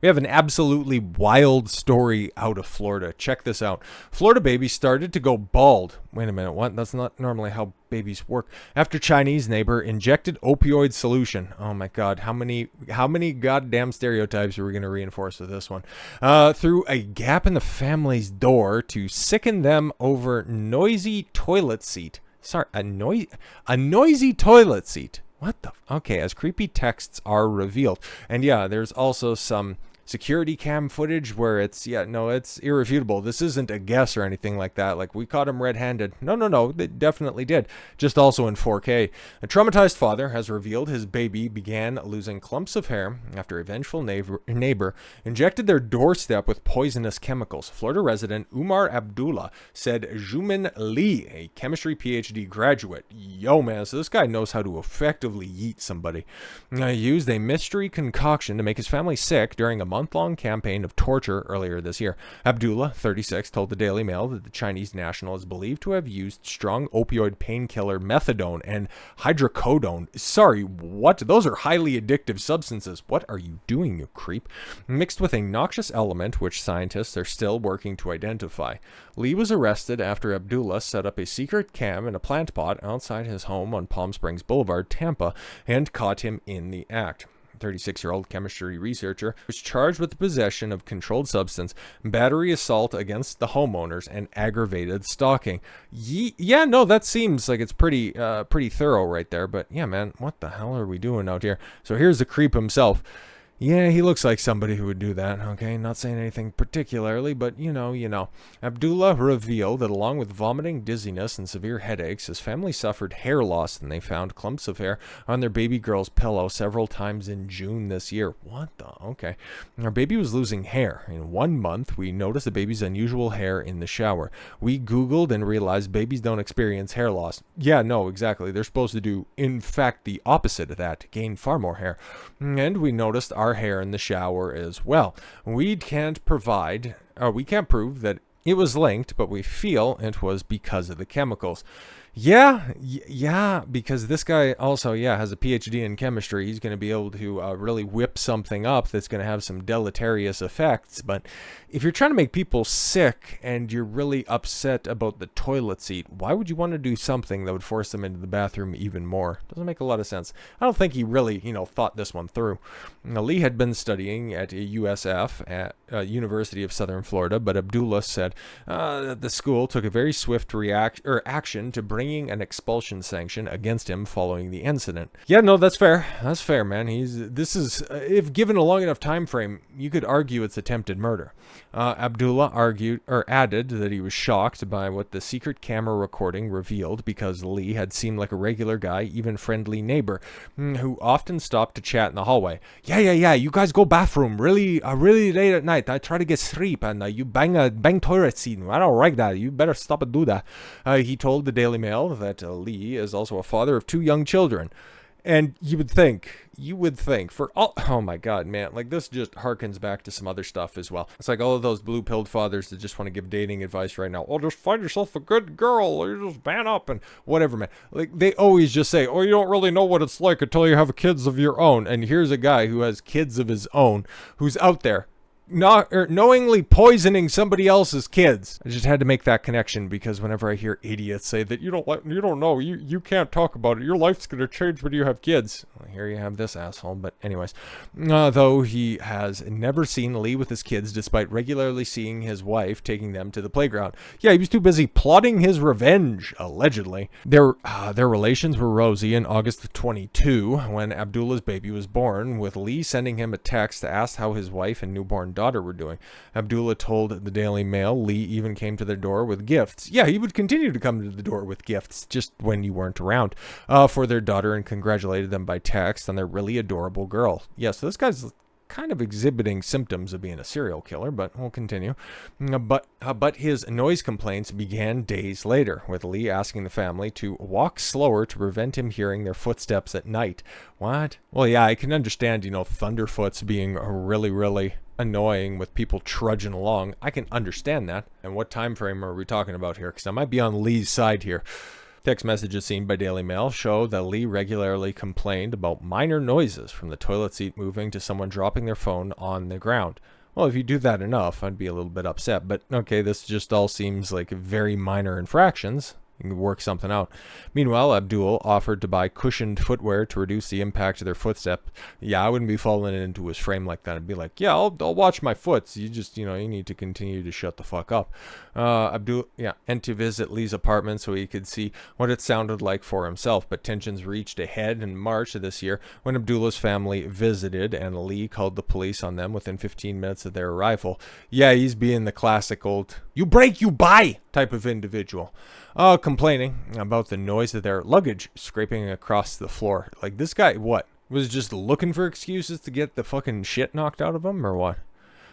We have an absolutely wild story out of Florida. Check this out. Florida baby started to go bald. Wait a minute, what? That's not normally how babies work. After Chinese neighbor injected opioid solution. Oh my God, how many goddamn stereotypes are we going to reinforce with this one? Through a gap in the family's door to sicken them over noisy toilet seat. Sorry, a noisy toilet seat. What the? Okay, as creepy texts are revealed. And yeah, there's also some security cam footage where it's irrefutable. This isn't a guess or anything like that. Like, we caught him red-handed. No, they definitely did. Just also in 4K. A traumatized father has revealed his baby began losing clumps of hair after a vengeful neighbor injected their doorstep with poisonous chemicals. Florida resident Umar Abdullah said Xuming Li, a chemistry PhD graduate, yo man, so this guy knows how to effectively yeet somebody, used a mystery concoction to make his family sick during a month-long campaign of torture earlier this year. Abdullah, 36, told the Daily Mail that the Chinese national is believed to have used strong opioid painkiller methadone and hydrocodone. Sorry, what? Those are highly addictive substances. What are you doing, you creep? Mixed with a noxious element which scientists are still working to identify. Lee was arrested after Abdullah set up a secret cam in a plant pot outside his home on Palm Springs Boulevard, Tampa, and caught him in the act. 36-year-old chemistry researcher was charged with the possession of controlled substance, battery assault against the homeowners, and aggravated stalking. Yeah, no, that seems like it's pretty thorough right there. But yeah, man, what the hell are we doing out here? So here's the creep himself. Yeah, he looks like somebody who would do that, okay? Not saying anything particularly, but you know. Abdullah revealed that along with vomiting, dizziness, and severe headaches, his family suffered hair loss, and they found clumps of hair on their baby girl's pillow several times in June this year. What the? Okay. Our baby was losing hair. In 1 month, we noticed the baby's unusual hair in the shower. We Googled and realized babies don't experience hair loss. Yeah, no, exactly. They're supposed to do, in fact, the opposite of that, gain far more hair. And we noticed our hair in the shower as well. We can't prove that it was linked, but we feel it was because of the chemicals. Yeah, because this guy also, has a PhD in chemistry. He's going to be able to really whip something up that's going to have some deleterious effects. But if you're trying to make people sick and you're really upset about the toilet seat, why would you want to do something that would force them into the bathroom even more? Doesn't make a lot of sense. I don't think he really, thought this one through. Now, Lee had been studying at USF at University of Southern Florida, but Abdullah said that the school took a very swift action to bringing an expulsion sanction against him following the incident. Yeah, no, that's fair. That's fair, man. If given a long enough time frame, you could argue it's attempted murder. Abdullah added that he was shocked by what the secret camera recording revealed because Lee had seemed like a regular guy, even friendly neighbor, who often stopped to chat in the hallway. Yeah. You guys go bathroom really late at night. I try to get sleep and you bang toilet seat. I don't like that. You better stop and do that. He told the Daily Mail that Lee is also a father of 2 young children. And you would think for all, oh my God, man, like this just harkens back to some other stuff as well. It's like all of those blue-pilled fathers that just want to give dating advice right now. Oh, just find yourself a good girl, or you just man up and whatever, man. Like they always just say, oh, you don't really know what it's like until you have kids of your own. And here's a guy who has kids of his own, who's out there knowingly poisoning somebody else's kids. I just had to make that connection because whenever I hear idiots say that you don't know, you can't talk about it, your life's gonna change when you have kids. Well, here you have this asshole. But anyways, though he has never seen Lee with his kids, despite regularly seeing his wife taking them to the playground. Yeah, he was too busy plotting his revenge, allegedly. Their relations were rosy in August of 22 when Abdullah's baby was born, with Lee sending him a text to ask how his wife and newborn daughter were doing. Abdullah told the Daily Mail Lee even came to their door with gifts. Yeah, he would continue to come to the door with gifts, just when you weren't around, for their daughter, and congratulated them by text on their really adorable girl. Yeah, so this guy's kind of exhibiting symptoms of being a serial killer, but we'll continue. But his noise complaints began days later, with Lee asking the family to walk slower to prevent him hearing their footsteps at night. What? Well, yeah, I can understand, thunderfoots being really annoying with people trudging along. I can understand that. And what time frame are we talking about here? Because I might be on Lee's side here. Text messages seen by Daily Mail show that Li regularly complained about minor noises, from the toilet seat moving to someone dropping their phone on the ground. Well, if you do that enough, I'd be a little bit upset. But okay, this just all seems like very minor infractions. You can work something out. Meanwhile, Abdul offered to buy cushioned footwear to reduce the impact of their footsteps. Yeah, I wouldn't be falling into his frame like that. I'd be like, yeah, I'll watch my foots. You just, you need to continue to shut the fuck up. Abdul, and to visit Li's apartment so he could see what it sounded like for himself. But tensions reached a head in March of this year when Abdullah's family visited, and Li called the police on them within 15 minutes of their arrival. Yeah, he's being the classic old, you break, you buy type of individual. Complaining about the noise of their luggage scraping across the floor. Like, this guy, what? Was just looking for excuses to get the fucking shit knocked out of him, or what?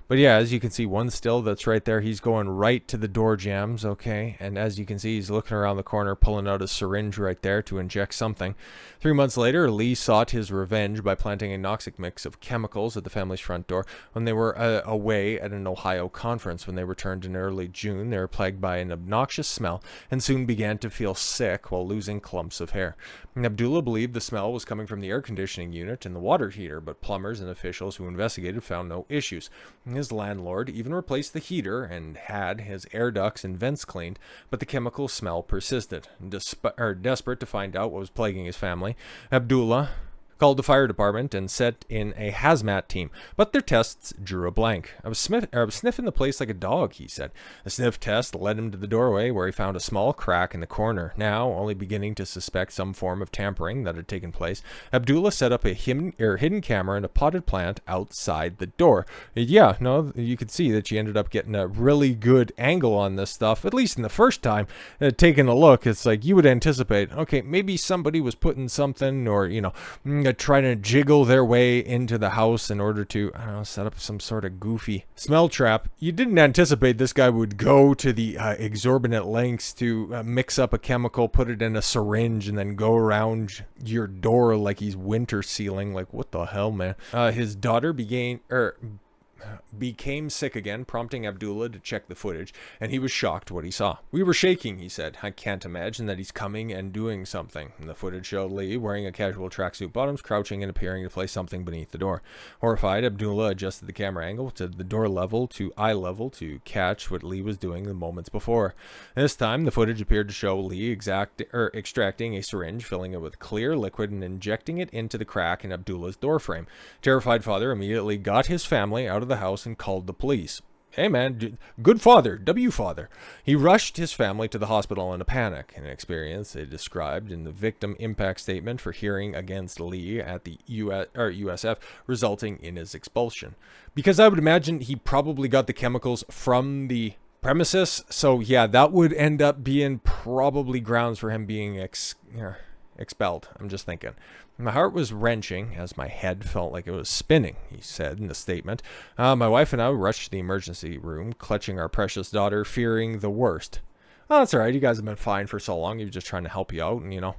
But yeah, as you can see, one still that's right there. He's going right to the door jambs, okay? And as you can see, he's looking around the corner, pulling out a syringe right there to inject something. 3 months later, Li sought his revenge by planting a toxic mix of chemicals at the family's front door when they were away at an Ohio conference. When they returned in early June, they were plagued by an obnoxious smell and soon began to feel sick while losing clumps of hair. And Abdullah believed the smell was coming from the air conditioning unit and the water heater, but plumbers and officials who investigated found no issues. His landlord even replaced the heater and had his air ducts and vents cleaned, but the chemical smell persisted. Desperate to find out what was plaguing his family, Abdullah called the fire department and set in a hazmat team, but their tests drew a blank. I was sniffing the place like a dog, he said. The sniff test led him to the doorway, where he found a small crack in the corner. Now, only beginning to suspect some form of tampering that had taken place, Abdullah set up a hidden camera and a potted plant outside the door. Yeah, no, you could see that she ended up getting a really good angle on this stuff, at least in the first time. Taking a look, it's like you would anticipate, okay, maybe somebody was putting something, or, trying to jiggle their way into the house in order to, I don't know, set up some sort of goofy smell trap. You didn't anticipate this guy would go to the exorbitant lengths to mix up a chemical, put it in a syringe, and then go around your door like he's winter sealing. Like, what the hell, man? His daughter became sick again, prompting Abdullah to check the footage, and he was shocked what he saw. We were shaking, he said. I can't imagine that he's coming and doing something. And the footage showed Li wearing a casual tracksuit bottoms, crouching and appearing to place something beneath the door. Horrified, Abdullah adjusted the camera angle to the door level to eye level to catch what Li was doing the moments before. This time, the footage appeared to show Li extracting a syringe, filling it with clear liquid, and injecting it into the crack in Abdullah's door frame. Terrified father immediately got his family out of the house and called the police. Hey man, good father, W father. He rushed his family to the hospital in a panic, an experience they described in the victim impact statement for hearing against Li at the USF, resulting in his expulsion. Because I would imagine he probably got the chemicals from the premises, so yeah, that would end up being probably grounds for him being expelled. I'm just thinking. My heart was wrenching as my head felt like it was spinning, he said in the statement. My wife and I rushed to the emergency room, clutching our precious daughter, fearing the worst. Oh, that's all right. You guys have been fine for so long. He was just trying to help you out and,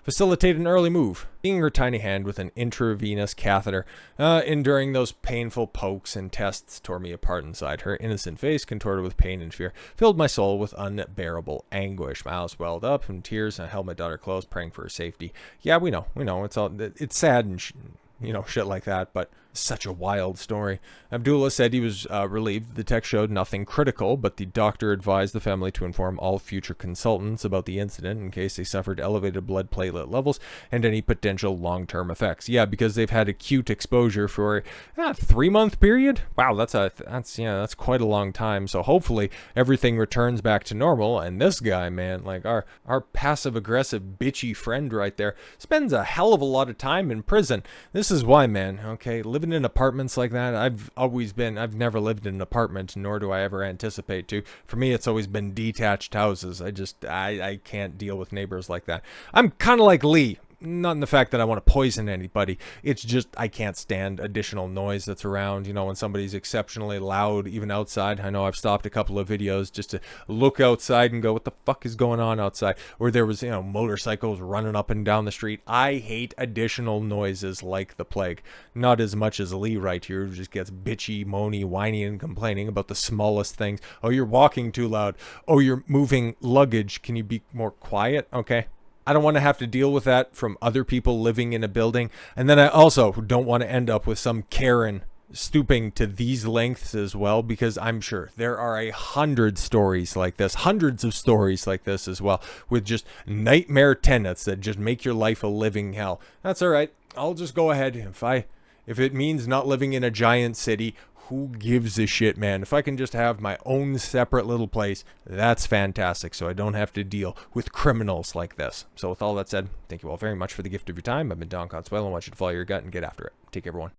facilitate an early move. Seeing her tiny hand with an intravenous catheter, enduring those painful pokes and tests tore me apart inside. Her innocent face, contorted with pain and fear, filled my soul with unbearable anguish. My eyes welled up in tears, and I held my daughter close, praying for her safety. Yeah, we know. It's sad and shit like that, but such a wild story. Abdullah said he was relieved the text showed nothing critical, but the doctor advised the family to inform all future consultants about the incident in case they suffered elevated blood platelet levels and any potential long-term effects. Yeah, because they've had acute exposure for a 3-month period. Wow, that's quite a long time. So hopefully everything returns back to normal. And this guy, man, like our passive-aggressive bitchy friend right there, spends a hell of a lot of time in prison. This is why, man. Okay, living in apartments like that, I've never lived in an apartment, nor do I ever anticipate to. For me, it's always been detached houses. I can't deal with neighbors like that. I'm kind of like Li. Not in the fact that I want to poison anybody. It's just I can't stand additional noise that's around. You know, when somebody's exceptionally loud, even outside. I know I've stopped a couple of videos just to look outside and go, what the fuck is going on outside? Or there was, you know, motorcycles running up and down the street. I hate additional noises like the plague. Not as much as Lee right here, who just gets bitchy, moany, whiny, and complaining about the smallest things. Oh, you're walking too loud. Oh, you're moving luggage. Can you be more quiet? Okay. I don't want to have to deal with that from other people living in a building. And then I also don't want to end up with some Karen stooping to these lengths as well, because I'm sure there are 100 stories like this, hundreds of stories like this as well, with just nightmare tenants that just make your life a living hell. That's all right. I'll just go ahead. If it means not living in a giant city, who gives a shit, man? If I can just have my own separate little place, that's fantastic. So I don't have to deal with criminals like this. So with all that said, thank you all very much for the gift of your time. I've been Don Consuelo. I want you to follow your gut and get after it. Take care, everyone.